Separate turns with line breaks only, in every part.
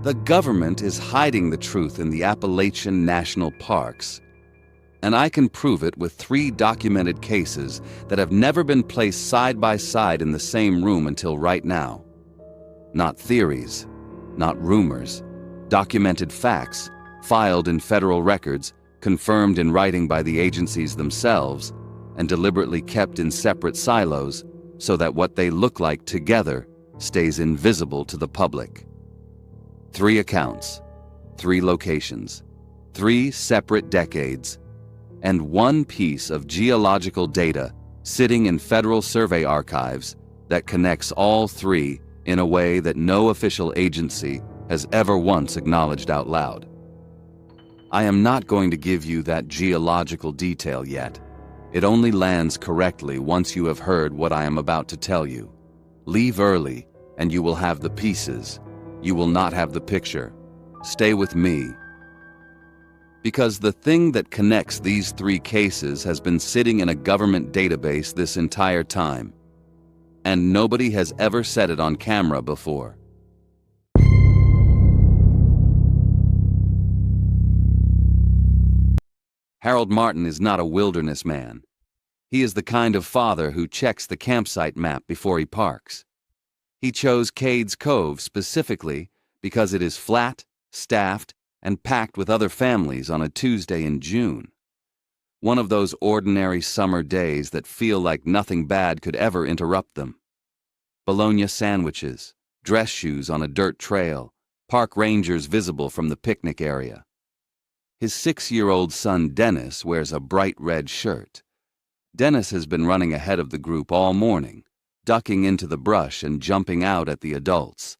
The government is hiding the truth in the Appalachian National Parks, and I can prove it with 3 documented cases that have never been placed side by side in the same room until right now. Not theories, not rumors, documented facts, filed in federal records, confirmed in writing by the agencies themselves, and deliberately kept in separate silos so that what they look like together stays invisible to the public. 3 accounts, 3 locations, 3 separate decades, and 1 piece of geological data sitting in federal survey archives that connects all 3 in a way that no official agency has ever once acknowledged out loud. I am not going to give you that geological detail yet. It only lands correctly once you have heard what I am about to tell you. Leave early, and you will have the pieces. You will not have the picture. Stay with me. Because the thing that connects these 3 cases has been sitting in a government database this entire time, and nobody has ever said it on camera before. Harold Martin is not a wilderness man. He is the kind of father who checks the campsite map before he parks. He chose Cades Cove specifically because it is flat, staffed, and packed with other families on a Tuesday in June. One of those ordinary summer days that feel like nothing bad could ever interrupt them. Bologna sandwiches, dress shoes on a dirt trail, park rangers visible from the picnic area. His 6-year-old son Dennis wears a bright red shirt. Dennis has been running ahead of the group all morning, ducking into the brush and jumping out at the adults.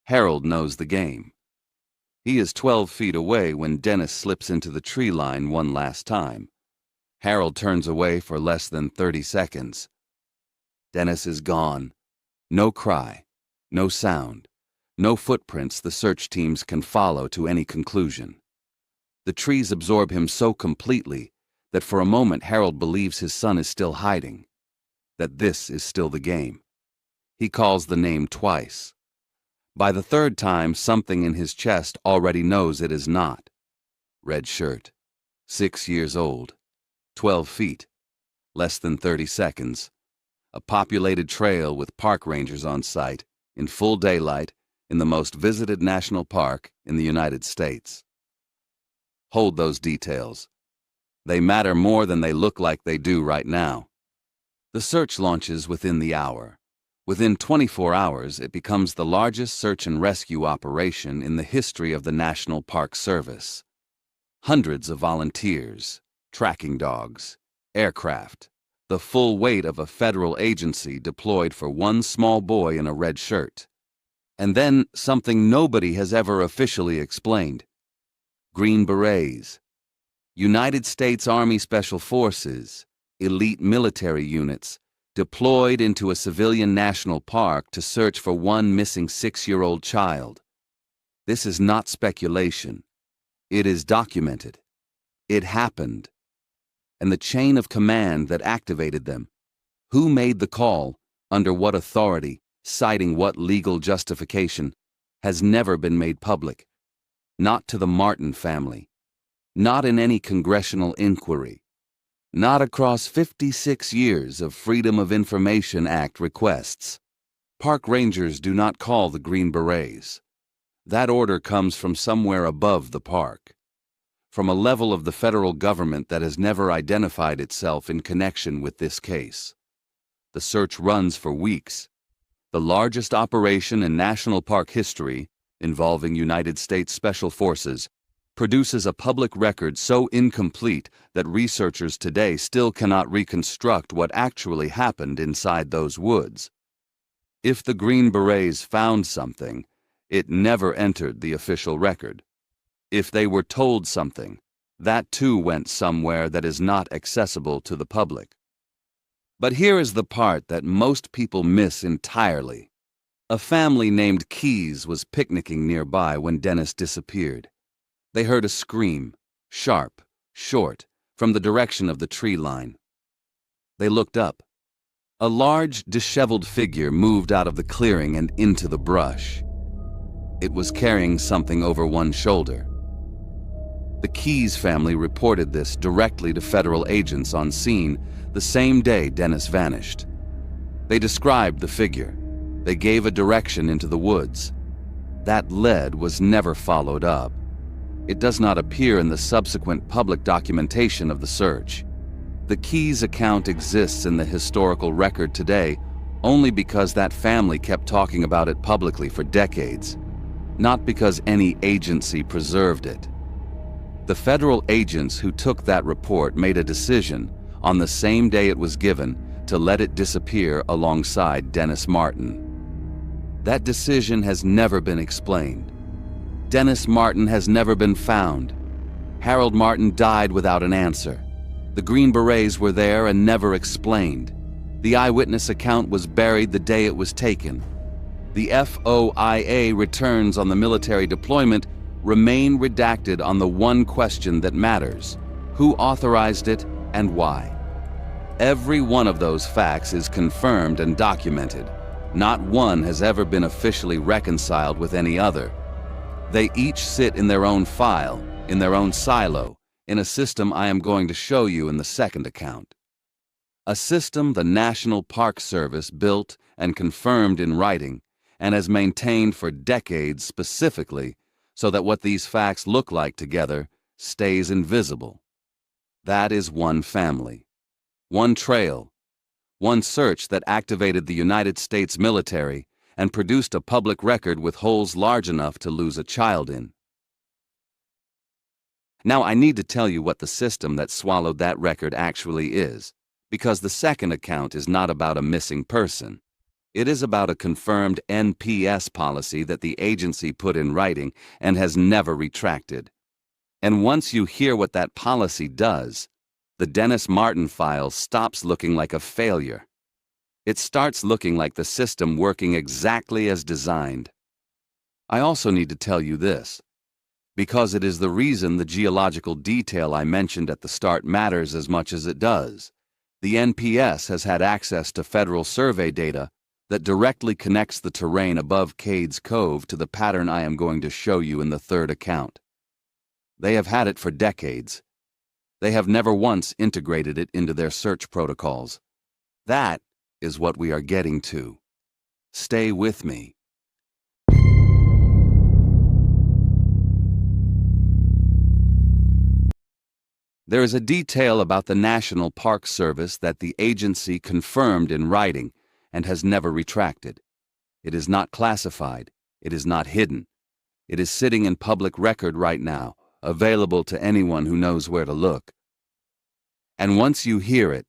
Harold knows the game. He is 12 feet away when Dennis slips into the tree line one last time. Harold turns away for less than 30 seconds. Dennis is gone. No cry, no sound, no footprints the search teams can follow to any conclusion. The trees absorb him so completely that for a moment Harold believes his son is still hiding, that this is still the game. He calls the name twice. By the 3rd time, something in his chest already knows it is not. Red shirt, 6 years old, 12 feet, less than 30 seconds. A populated trail with park rangers on site, in full daylight, in the most visited national park in the United States. Hold those details. They matter more than they look like they do right now. The search launches within the hour. Within 24 hours, it becomes the largest search and rescue operation in the history of the National Park Service. Hundreds of volunteers, tracking dogs, aircraft, the full weight of a federal agency deployed for one small boy in a red shirt. And then something nobody has ever officially explained. Green Berets, United States Army Special Forces, elite military units, deployed into a civilian national park to search for one missing 6-year-old child. This is not speculation. It is documented. It happened. And the chain of command that activated them, who made the call, under what authority, citing what legal justification, has never been made public. Not to the Martin family. Not in any congressional inquiry. Not across 56 years of Freedom of Information Act requests. Park rangers do not call the Green Berets. That order comes from somewhere above the park. From a level of the federal government that has never identified itself in connection with this case. The search runs for weeks. The largest operation in national park history, involving United States Special Forces, produces a public record so incomplete that researchers today still cannot reconstruct what actually happened inside those woods. If the Green Berets found something, it never entered the official record. If they were told something, that too went somewhere that is not accessible to the public. But here is the part that most people miss entirely. A family named Keys was picnicking nearby when Dennis disappeared. They heard a scream, sharp, short, from the direction of the tree line. They looked up. A large, disheveled figure moved out of the clearing and into the brush. It was carrying something over one shoulder. The Cades family reported this directly to federal agents on scene the same day Dennis vanished. They described the figure. They gave a direction into the woods. That lead was never followed up. It does not appear in the subsequent public documentation of the search. The Cades account exists in the historical record today only because that family kept talking about it publicly for decades, not because any agency preserved it. The federal agents who took that report made a decision on the same day it was given to let it disappear alongside Dennis Martin. That decision has never been explained. Dennis Martin has never been found. Harold Martin died without an answer. The Green Berets were there and never explained. The eyewitness account was buried the day it was taken. The FOIA returns on the military deployment remain redacted on the one question that matters: who authorized it and why? Every one of those facts is confirmed and documented. Not one has ever been officially reconciled with any other. They each sit in their own file, in their own silo, in a system I am going to show you in the second account. A system the National Park Service built and confirmed in writing and has maintained for decades specifically so that what these facts look like together stays invisible. That is one family, one trail, one search that activated the United States military and produced a public record with holes large enough to lose a child in. Now I need to tell you what the system that swallowed that record actually is, because the second account is not about a missing person. It is about a confirmed NPS policy that the agency put in writing and has never retracted. And once you hear what that policy does, the Dennis Martin file stops looking like a failure. It starts looking like the system working exactly as designed. I also need to tell you this, because it is the reason the geological detail I mentioned at the start matters as much as it does. The NPS has had access to federal survey data that directly connects the terrain above Cades Cove to the pattern I am going to show you in the third account. They have had it for decades. They have never once integrated it into their search protocols. That is what we are getting to. Stay with me. There is a detail about the National Park Service that the agency confirmed in writing and has never retracted. It is not classified. It is not hidden. It is sitting in public record right now, available to anyone who knows where to look. And once you hear it,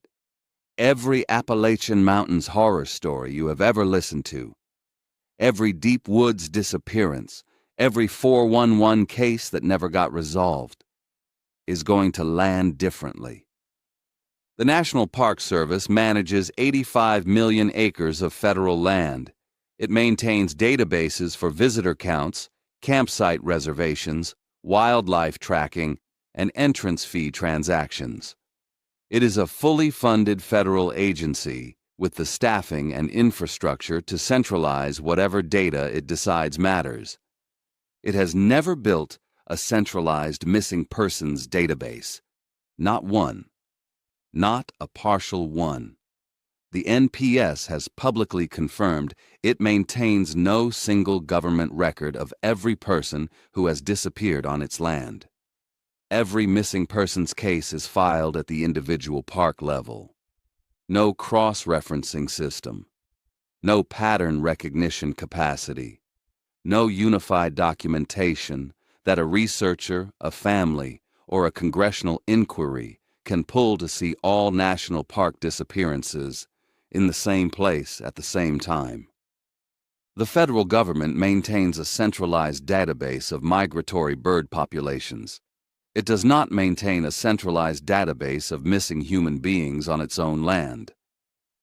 every Appalachian Mountains horror story you have ever listened to, every deep woods disappearance, every 411 case that never got resolved, is going to land differently. The National Park Service manages 85 million acres of federal land. It maintains databases for visitor counts, campsite reservations, wildlife tracking, and entrance fee transactions. It is a fully funded federal agency with the staffing and infrastructure to centralize whatever data it decides matters. It has never built a centralized missing persons database. Not one. Not a partial one. The NPS has publicly confirmed it maintains no single government record of every person who has disappeared on its land. Every missing persons case is filed at the individual park level. No cross-referencing system. No pattern recognition capacity. No unified documentation that a researcher, a family, or a congressional inquiry can pull to see all national park disappearances in the same place at the same time. The federal government maintains a centralized database of migratory bird populations. It does not maintain a centralized database of missing human beings on its own land.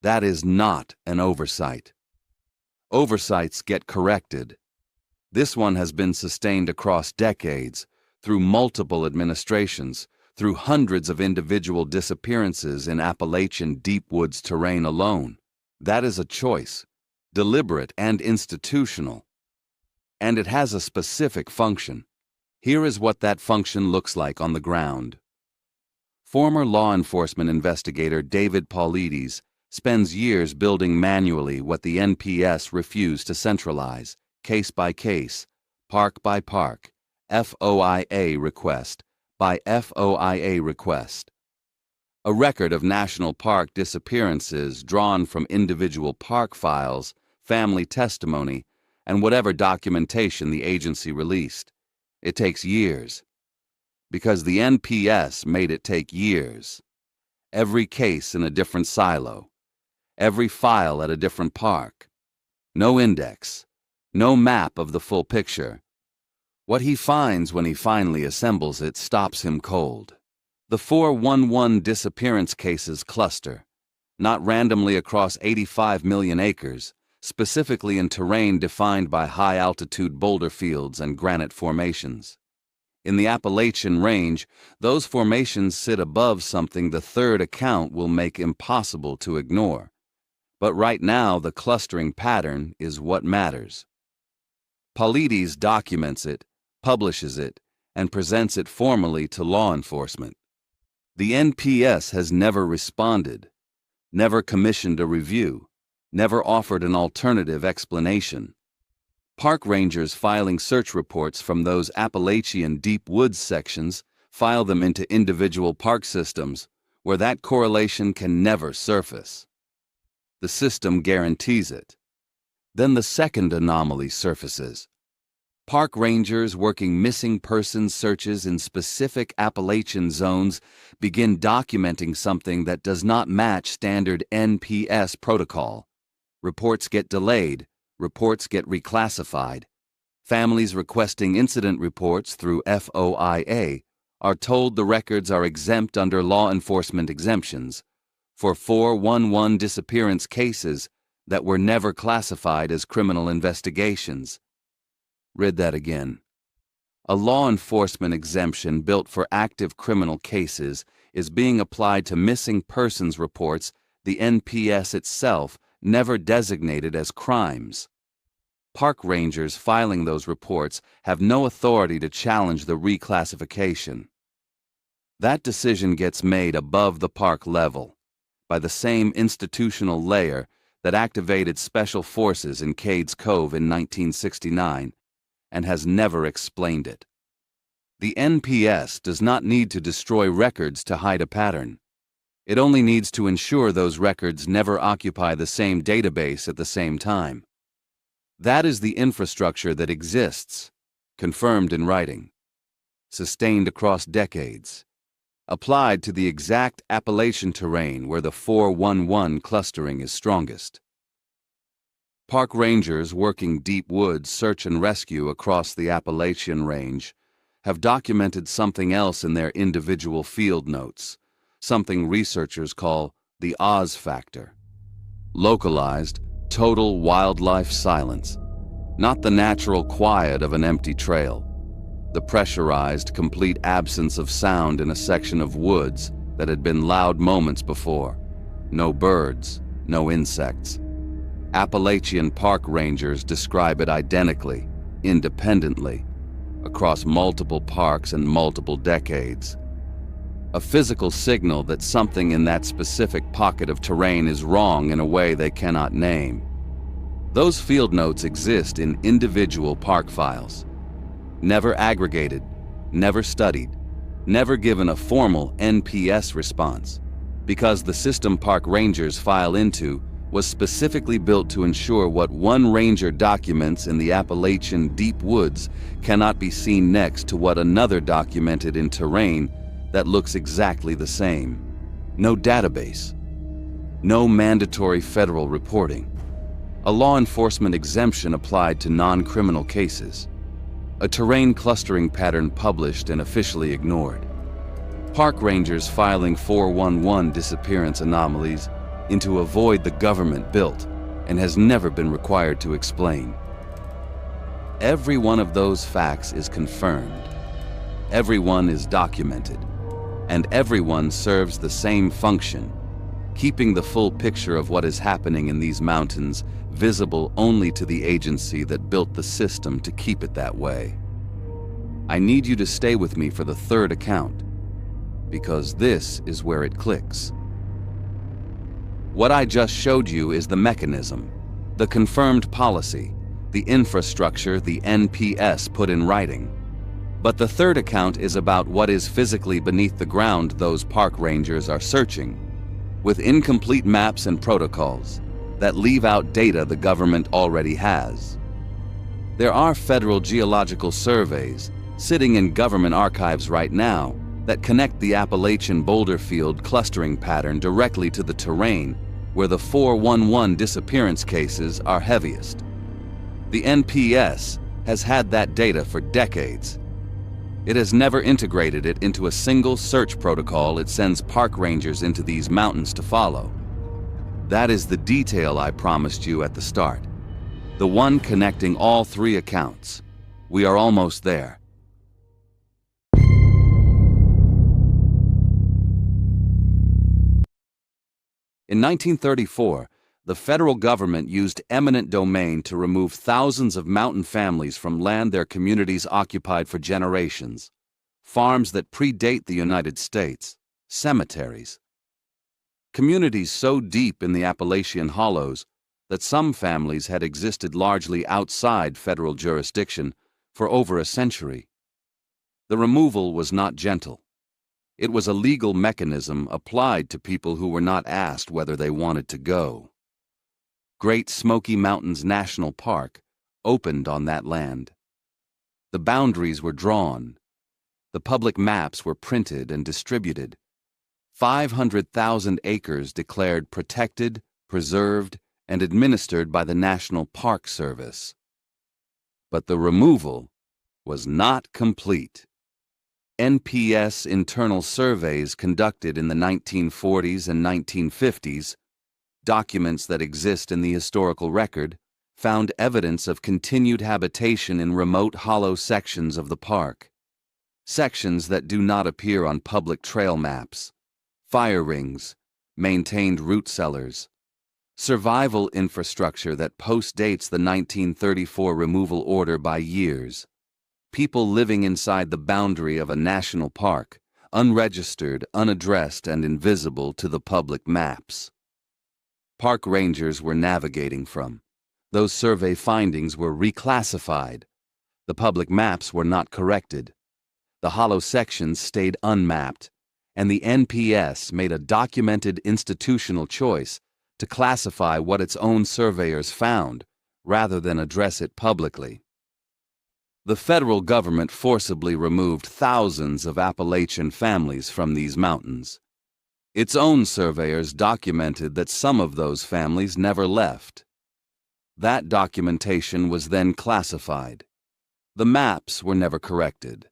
That is not an oversight. Oversights get corrected. This one has been sustained across decades, through multiple administrations, through hundreds of individual disappearances in Appalachian deep woods terrain alone. That is a choice, deliberate and institutional. And it has a specific function. Here is what that function looks like on the ground. Former law enforcement investigator David Paulides spends years building manually what the NPS refused to centralize, case by case, park by park, FOIA request by FOIA request. A record of national park disappearances drawn from individual park files, family testimony, and whatever documentation the agency released. It takes years. Because the NPS made it take years. Every case in a different silo. Every file at a different park. No index. No map of the full picture. What he finds when he finally assembles it stops him cold. The 411 disappearance cases cluster, not randomly across 85 million acres, specifically in terrain defined by high-altitude boulder fields and granite formations. In the Appalachian Range, those formations sit above something the third account will make impossible to ignore. But right now, the clustering pattern is what matters. Paulides documents it, publishes it, and presents it formally to law enforcement. The NPS has never responded, never commissioned a review, never offered an alternative explanation. Park rangers filing search reports from those Appalachian deep woods sections file them into individual park systems where that correlation can never surface. The system guarantees it. Then the second anomaly surfaces. Park rangers working missing persons searches in specific Appalachian zones begin documenting something that does not match standard NPS protocol. Reports get delayed, reports get reclassified. Families requesting incident reports through FOIA are told the records are exempt under law enforcement exemptions for 411 disappearance cases that were never classified as criminal investigations. Read that again. A law enforcement exemption built for active criminal cases is being applied to missing persons reports the NPS itself never designated as crimes. Park rangers filing those reports have no authority to challenge the reclassification. That decision gets made above the park level, by the same institutional layer that activated special forces in Cades Cove in 1969, and has never explained it. The NPS does not need to destroy records to hide a pattern. It only needs to ensure those records never occupy the same database at the same time. That is the infrastructure that exists, confirmed in writing, sustained across decades, applied to the exact Appalachian terrain where the 411 clustering is strongest. Park rangers working deep woods search and rescue across the Appalachian Range have documented something else in their individual field notes, something researchers call the Oz factor. Localized, total wildlife silence, not the natural quiet of an empty trail, the pressurized, complete absence of sound in a section of woods that had been loud moments before. No birds, no insects. Appalachian park rangers describe it identically, independently, across multiple parks and multiple decades. A physical signal that something in that specific pocket of terrain is wrong in a way they cannot name. Those field notes exist in individual park files. Never aggregated, never studied, never given a formal NPS response, because the system park rangers file into was specifically built to ensure what one ranger documents in the Appalachian deep woods cannot be seen next to what another documented in terrain that looks exactly the same. No database. No mandatory federal reporting. A law enforcement exemption applied to non-criminal cases. A terrain clustering pattern published and officially ignored. Park rangers filing 411 disappearance anomalies into a void the government built and has never been required to explain. Every one of those facts is confirmed. Everyone is documented. And everyone serves the same function, keeping the full picture of what is happening in these mountains visible only to the agency that built the system to keep it that way. I need you to stay with me for the third account, because this is where it clicks. What I just showed you is the mechanism, the confirmed policy, the infrastructure the NPS put in writing. But the third account is about what is physically beneath the ground those park rangers are searching, with incomplete maps and protocols that leave out data the government already has. There are federal geological surveys sitting in government archives right now that connect the Appalachian boulder field clustering pattern directly to the terrain where the 411 disappearance cases are heaviest. The NPS has had that data for decades. It has never integrated it into a single search protocol it sends park rangers into these mountains to follow. That is the detail I promised you at the start, the one connecting all three accounts. We are almost there. In 1934, the federal government used eminent domain to remove thousands of mountain families from land their communities occupied for generations, farms that predate the United States, cemeteries. Communities so deep in the Appalachian hollows that some families had existed largely outside federal jurisdiction for over a century. The removal was not gentle. It was a legal mechanism applied to people who were not asked whether they wanted to go. Great Smoky Mountains National Park opened on that land. The boundaries were drawn. The public maps were printed and distributed. 500,000 acres declared protected, preserved, and administered by the National Park Service. But the removal was not complete. NPS internal surveys conducted in the 1940s and 1950s, documents that exist in the historical record, found evidence of continued habitation in remote hollow sections of the park. Sections that do not appear on public trail maps, fire rings, maintained root cellars, survival infrastructure that postdates the 1934 removal order by years. People living inside the boundary of a national park, unregistered, unaddressed, and invisible to the public maps. Park rangers were navigating from. Those survey findings were reclassified. The public maps were not corrected. The hollow sections stayed unmapped, and the NPS made a documented institutional choice to classify what its own surveyors found, rather than address it publicly. The federal government forcibly removed thousands of Appalachian families from these mountains. Its own surveyors documented that some of those families never left. That documentation was then classified. The maps were never corrected.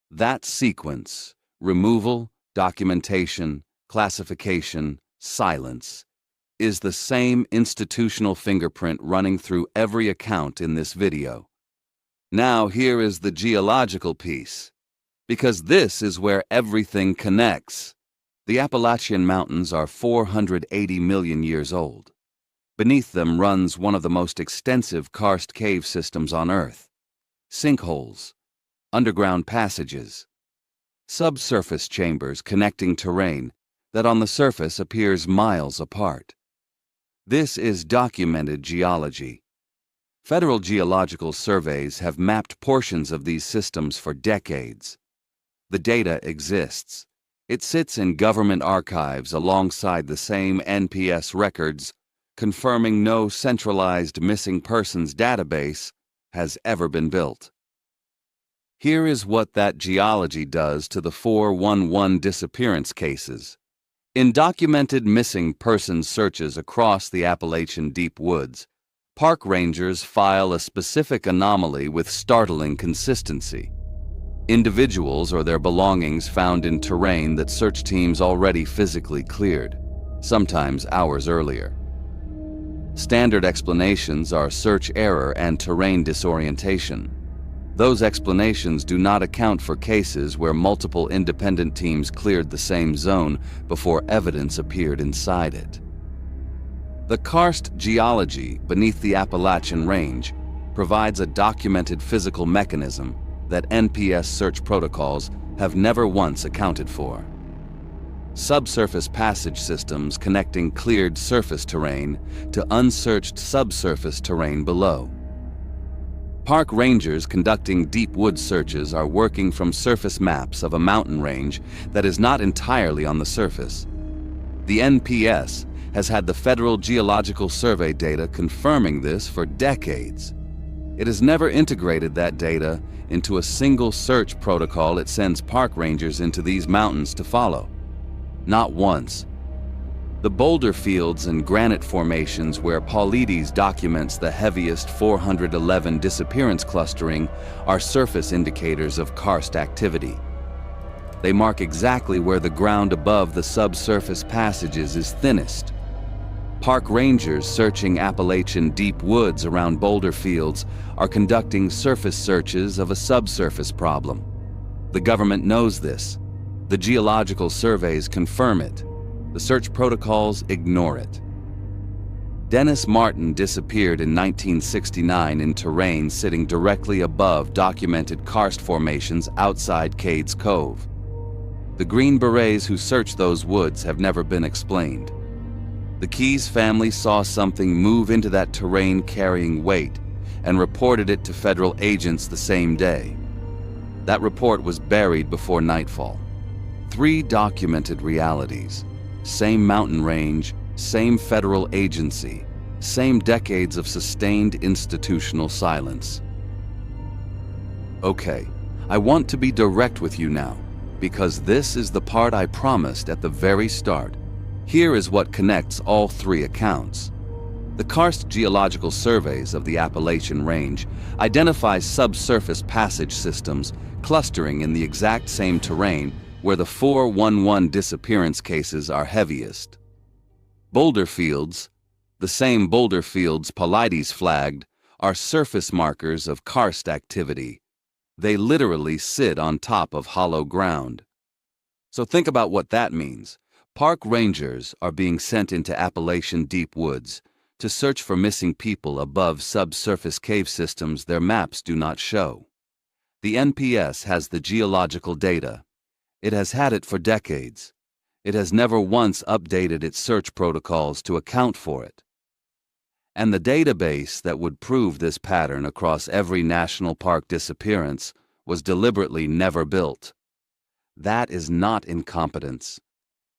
That sequence, removal, documentation, classification, silence, is the same institutional fingerprint running through every account in this video. Now here is the geological piece, because this is where everything connects. The Appalachian Mountains are 480 million years old. Beneath them runs one of the most extensive karst cave systems on Earth. Sinkholes, underground passages, subsurface chambers connecting terrain that on the surface appears miles apart. This is documented geology. Federal geological surveys have mapped portions of these systems for decades. The data exists. It sits in government archives alongside the same NPS records, confirming no centralized missing persons database has ever been built. Here is what that geology does to the 411 disappearance cases. In documented missing persons searches across the Appalachian deep woods, park rangers file a specific anomaly with startling consistency. Individuals or their belongings found in terrain that search teams already physically cleared, sometimes hours earlier. Standard explanations are search error and terrain disorientation. Those explanations do not account for cases where multiple independent teams cleared the same zone before evidence appeared inside it. The karst geology beneath the Appalachian Range provides a documented physical mechanism that NPS search protocols have never once accounted for. Subsurface passage systems connecting cleared surface terrain to unsearched subsurface terrain below. Park rangers conducting deep wood searches are working from surface maps of a mountain range that is not entirely on the surface. The NPS has had the Federal Geological Survey data confirming this for decades. It has never integrated that data into a single search protocol it sends park rangers into these mountains to follow. Not once. The boulder fields and granite formations where Paulides documents the heaviest 411 disappearance clustering are surface indicators of karst activity. They mark exactly where the ground above the subsurface passages is thinnest. Park rangers searching Appalachian deep woods around boulder fields are conducting surface searches of a subsurface problem. The government knows this. The geological surveys confirm it. The search protocols ignore it. Dennis Martin disappeared in 1969 in terrain sitting directly above documented karst formations outside Cades Cove. The Green Berets who searched those woods have never been explained. The Keyes family saw something move into that terrain carrying weight and reported it to federal agents the same day. That report was buried before nightfall. 3 documented realities. Same mountain range, same federal agency, same decades of sustained institutional silence. Okay, I want to be direct with you now, because this is the part I promised at the very start. Here is what connects all 3 accounts. The karst geological surveys of the Appalachian Range identify subsurface passage systems clustering in the exact same terrain where the 411 disappearance cases are heaviest. Boulder fields, the same boulder fields Paulides flagged, are surface markers of karst activity. They literally sit on top of hollow ground. So think about what that means. Park rangers are being sent into Appalachian deep woods to search for missing people above subsurface cave systems their maps do not show. The NPS has the geological data. It has had it for decades. It has never once updated its search protocols to account for it. And the database that would prove this pattern across every national park disappearance was deliberately never built. That is not incompetence.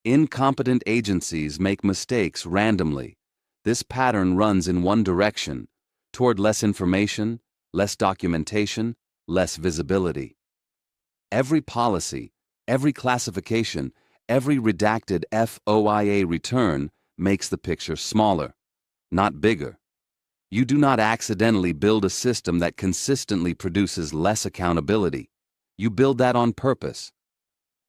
Incompetent agencies make mistakes randomly. This pattern runs in one direction, toward less information, less documentation, less visibility. Every policy, every classification, every redacted FOIA return makes the picture smaller, not bigger. You do not accidentally build a system that consistently produces less accountability. You build that on purpose.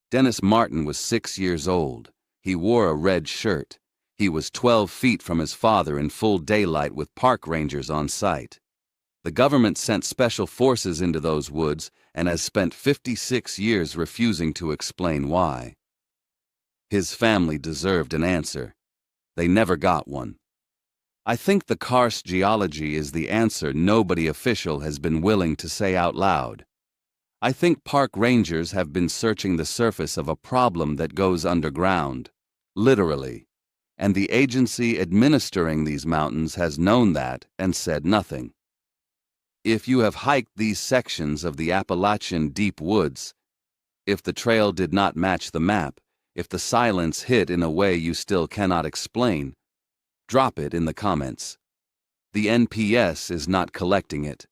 Dennis Martin was 6 years old. He wore a red shirt. He was 12 feet from his father in full daylight with park rangers on site. The government sent special forces into those woods and has spent 56 years refusing to explain why. His family deserved an answer. They never got one. I think the karst geology is the answer nobody official has been willing to say out loud. I think park rangers have been searching the surface of a problem that goes underground, literally, and the agency administering these mountains has known that and said nothing. If you have hiked these sections of the Appalachian deep woods, if the trail did not match the map, if the silence hit in a way you still cannot explain, drop it in the comments. The NPS is not collecting it,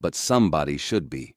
but somebody should be.